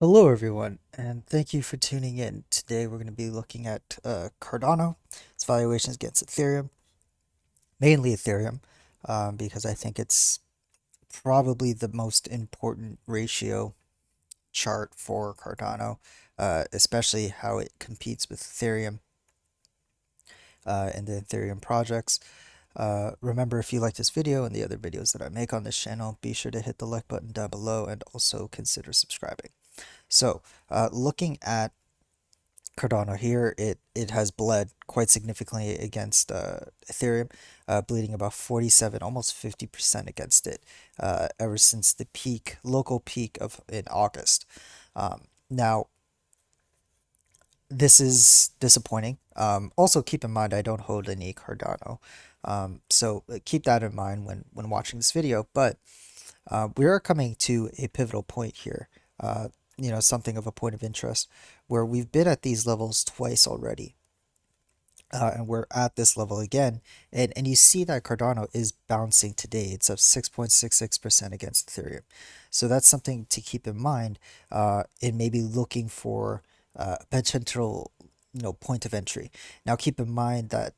Hello, everyone, and thank you for tuning in. Today, we're going to be looking at Cardano, its valuations against Ethereum, mainly Ethereum, because I think it's probably the most important ratio chart for Cardano, especially how it competes with Ethereum and the Ethereum projects. Remember, if you like this video and the other videos that I make on this channel, be sure to hit the like button down below and also consider subscribing. So, looking at Cardano here, it has bled quite significantly against Ethereum, bleeding about 47, almost 50% against it, ever since the peak, local peak of in August. Now, this is disappointing. Also, keep in mind I don't hold any Cardano, so keep that in mind when watching this video. But we are coming to a pivotal point here. Something of a point of interest where we've been at these levels twice already. And we're at this level again. And you see that Cardano is bouncing today. It's up 6.66% against Ethereum. So that's something to keep in mind in maybe looking for a potential point of entry. Now keep in mind that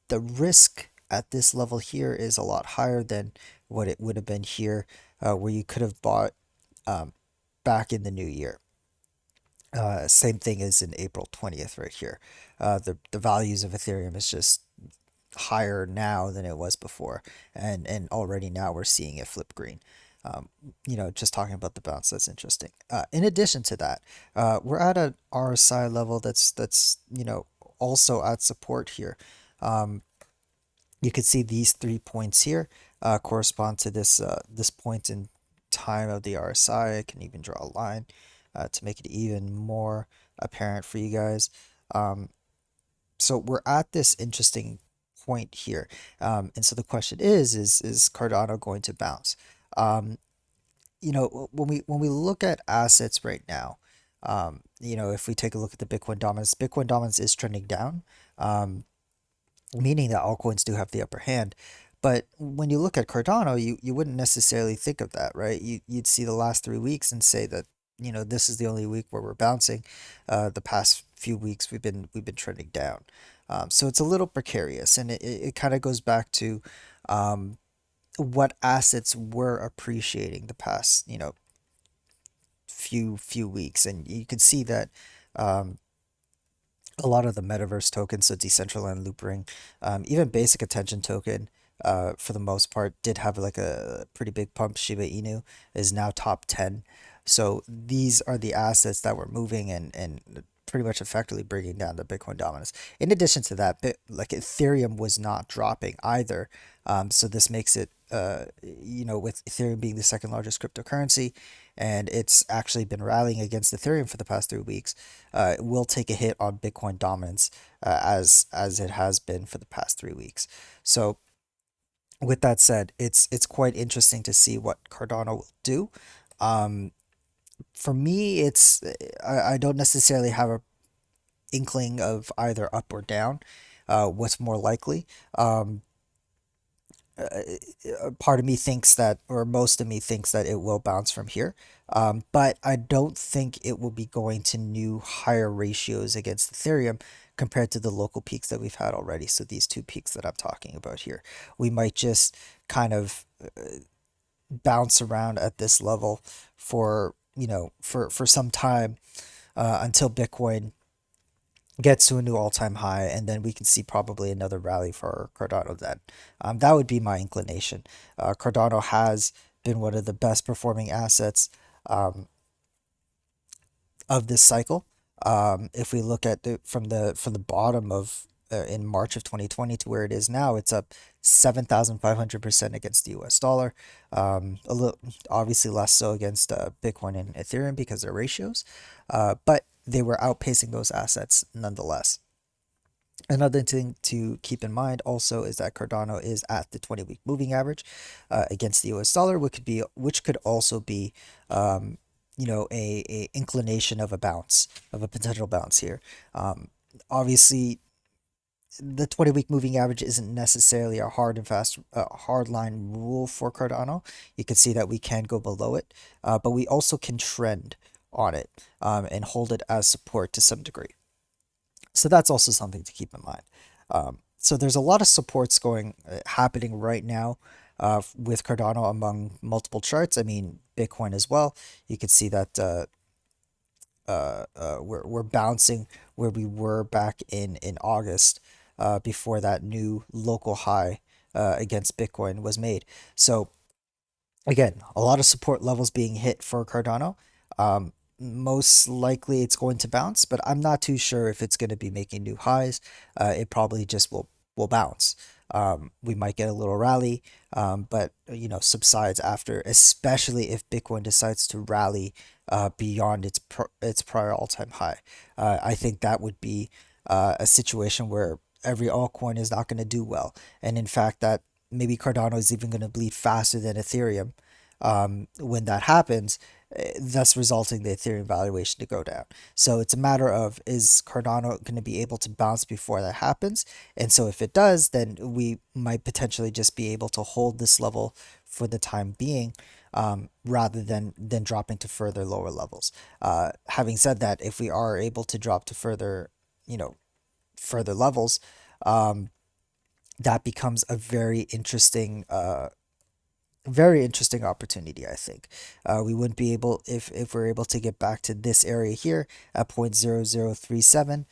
the risk at this level here is a lot higher than what it would have been here, where you could have bought um, back in the new year. Same thing as in April 20th right here. The values of Ethereum is just higher now than it was before, and already now we're seeing it flip green. Just talking about the bounce, that's interesting. In addition to that, we're at an RSI level that's also at support here. Um, you can see these 3 points here correspond to this point in time of the RSI. I can even draw a line to make it even more apparent for you guys. Um, so we're at this interesting point here, and so the question is Cardano going to bounce? Um, when we look at assets right now, if we take a look at the Bitcoin dominance is trending down. Meaning that altcoins do have the upper hand. But when you look at Cardano, you wouldn't necessarily think of that, right? You'd see the last 3 weeks and say that, this is the only week where we're bouncing. The past few weeks we've been trending down. So it's a little precarious, and it kind of goes back to what assets were appreciating the past, few weeks. And you can see that um, a lot of the metaverse tokens, so Decentraland, Loop Ring, even Basic Attention Token, for the most part, did have like a pretty big pump. Shiba Inu is now top 10. So these are the assets that were moving and pretty much effectively bringing down the Bitcoin dominance. In addition to that, like Ethereum was not dropping either. So this makes it, with Ethereum being the second largest cryptocurrency, and it's actually been rallying against Ethereum for the past 3 weeks, it will take a hit on Bitcoin dominance as it has been for the past 3 weeks. So with that said, it's quite interesting to see what Cardano will do. Um, for me, I don't necessarily have a inkling of either up or down. What's more likely? Um, Part of me thinks that, or most of me thinks that it will bounce from here. But I don't think it will be going to new higher ratios against Ethereum compared to the local peaks that we've had already. So these two peaks that I'm talking about here, we might just kind of bounce around at this level for, for some time until Bitcoin gets to a new all-time high, and then we can see probably another rally for Cardano then. That would be my inclination. Cardano has been one of the best performing assets um, of this cycle. If we look at it from the bottom of in March of 2020 to where it is now, it's up 7,500% against the US dollar. A little obviously less so against Bitcoin and Ethereum because their ratios, but they were outpacing those assets nonetheless. Another thing to keep in mind also is that Cardano is at the 20-week moving average against the US dollar, which could also be a inclination of a bounce, of a potential bounce here. Obviously, the 20-week moving average isn't necessarily a hard and fast hard line rule for Cardano. You can see that we can go below it, but we also can trend on it, and hold it as support to some degree. So that's also something to keep in mind. So there's a lot of supports happening right now with Cardano among multiple charts. I mean, Bitcoin as well. You can see that we're bouncing where we were back in August, before that new local high against Bitcoin was made. So again, a lot of support levels being hit for Cardano. Most likely it's going to bounce, but I'm not too sure if it's going to be making new highs. It probably just will bounce. We might get a little rally, but subsides after, especially if Bitcoin decides to rally beyond its prior all-time high. I think that would be a situation where every altcoin is not going to do well, and in fact, that maybe Cardano is even going to bleed faster than Ethereum when that happens, thus resulting the Ethereum valuation to go down. So it's a matter of, is Cardano going to be able to bounce before that happens? And so if it does, then we might potentially just be able to hold this level for the time being, rather than dropping to further lower levels. Having said that, if we are able to drop to you know, further levels, that becomes a very interesting opportunity, I think. We wouldn't be able, if we're able to get back to this area here at 0.0037,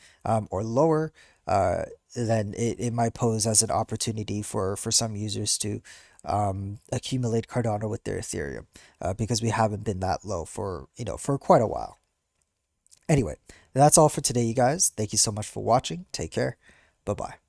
or lower, then it might pose as an opportunity for some users to accumulate Cardano with their Ethereum, because we haven't been that low for quite a while. Anyway, that's all for today, you guys. Thank you so much for watching. Take care. Bye bye.